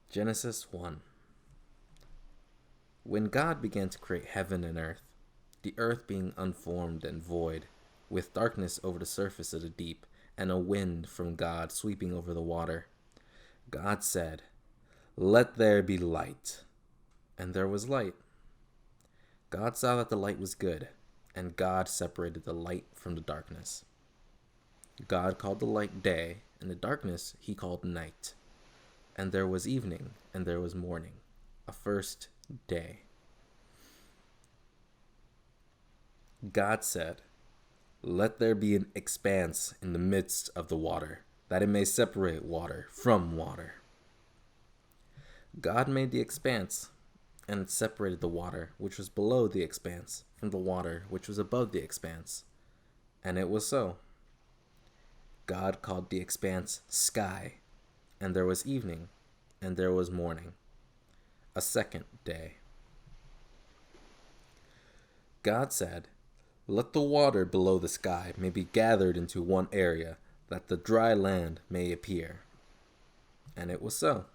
Genesis 1. When God began to create heaven and earth, the earth being unformed and void, with darkness over the surface of the deep, and a wind from God sweeping over the water, God said, "Let there be light." And there was light. God saw that the light was good, and God separated the light from the darkness. God called the light day, and the darkness he called night. And there was evening, and there was morning, a first day. God said, "Let there be an expanse in the midst of the water, that it may separate water from water." God made the expanse, and it separated the water which was below the expanse from the water which was above the expanse. And it was so. God called the expanse sky, and there was evening, and there was morning, a second day. God said, "Let the water below the sky may be gathered into one area, that the dry land may appear." And it was so.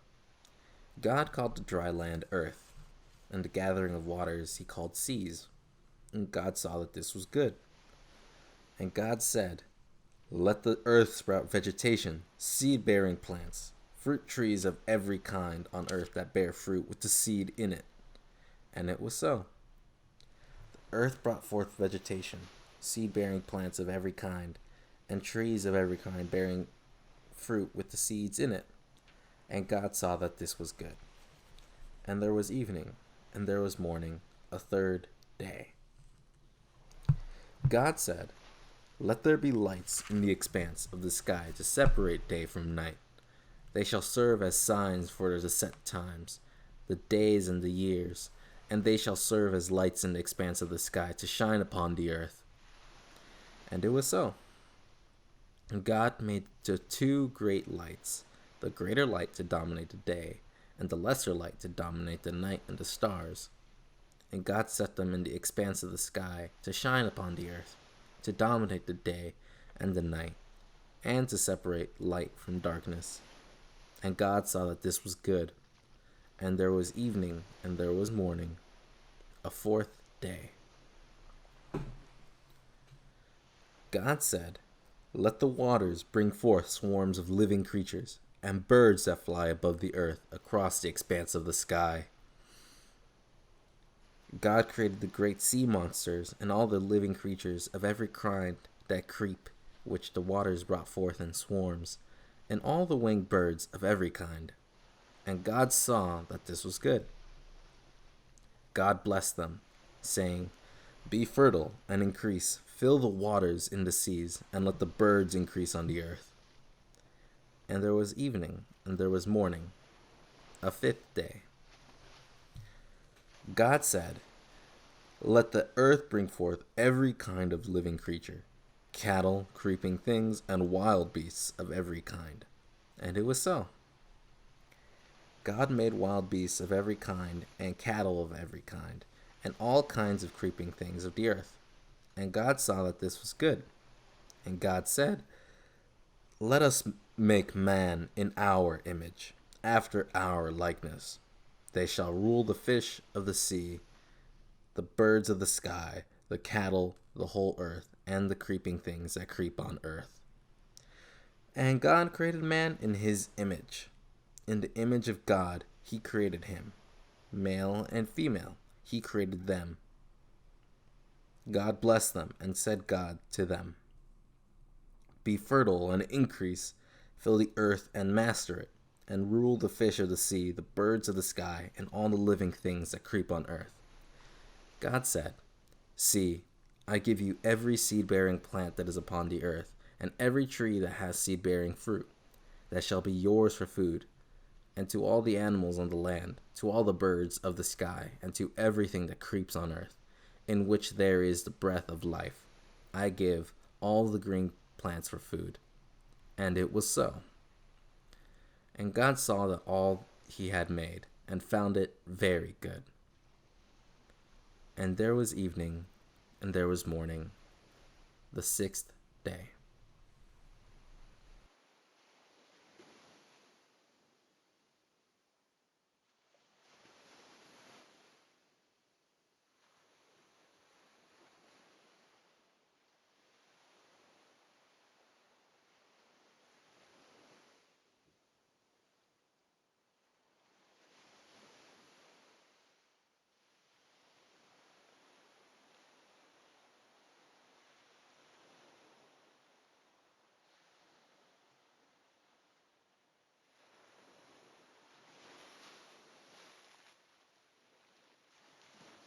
God called the dry land earth, and the gathering of waters he called seas. And God saw that this was good. And God said, "Let the earth sprout vegetation, seed-bearing plants, fruit trees of every kind on earth that bear fruit with the seed in it." And it was so. The earth brought forth vegetation, seed-bearing plants of every kind, and trees of every kind bearing fruit with the seeds in it. And God saw that this was good. And there was evening, and there was morning, a third day. God said, "Let there be lights in the expanse of the sky to separate day from night. They shall serve as signs for the set times, the days and the years, and they shall serve as lights in the expanse of the sky to shine upon the earth." And it was so. And God made the two great lights, the greater light to dominate the day, and the lesser light to dominate the night and the stars. And God set them in the expanse of the sky to shine upon the earth, to dominate the day and the night, and to separate light from darkness. And God saw that this was good. And there was evening, and there was morning, a fourth day. God said, "Let the waters bring forth swarms of living creatures, and birds that fly above the earth across the expanse of the sky." God created the great sea monsters and all the living creatures of every kind that creep, which the waters brought forth in swarms, and all the winged birds of every kind. And God saw that this was good. God blessed them, saying, "Be fertile and increase, fill the waters in the seas, and let the birds increase on the earth." And there was evening, and there was morning, a fifth day. God said, "Let the earth bring forth every kind of living creature, cattle, creeping things, and wild beasts of every kind." And it was so. God made wild beasts of every kind, and cattle of every kind, and all kinds of creeping things of the earth. And God saw that this was good. And God said, "Let us make man in our image, after our likeness. They shall rule the fish of the sea, the birds of the sky, the cattle, the whole earth, and the creeping things that creep on earth." And God created man in his image. In the image of God, he created him. Male and female, he created them. God blessed them, and said God to them, "Be fertile and increase, fill the earth and master it, and rule the fish of the sea, the birds of the sky, and all the living things that creep on earth." God said, "See, I give you every seed-bearing plant that is upon the earth, and every tree that has seed-bearing fruit, that shall be yours for food, and to all the animals on the land, to all the birds of the sky, and to everything that creeps on earth, in which there is the breath of life. I give all the green plants for food." And it was so. And God saw that all he had made, and found it very good. And there was evening, and there was morning, the sixth day.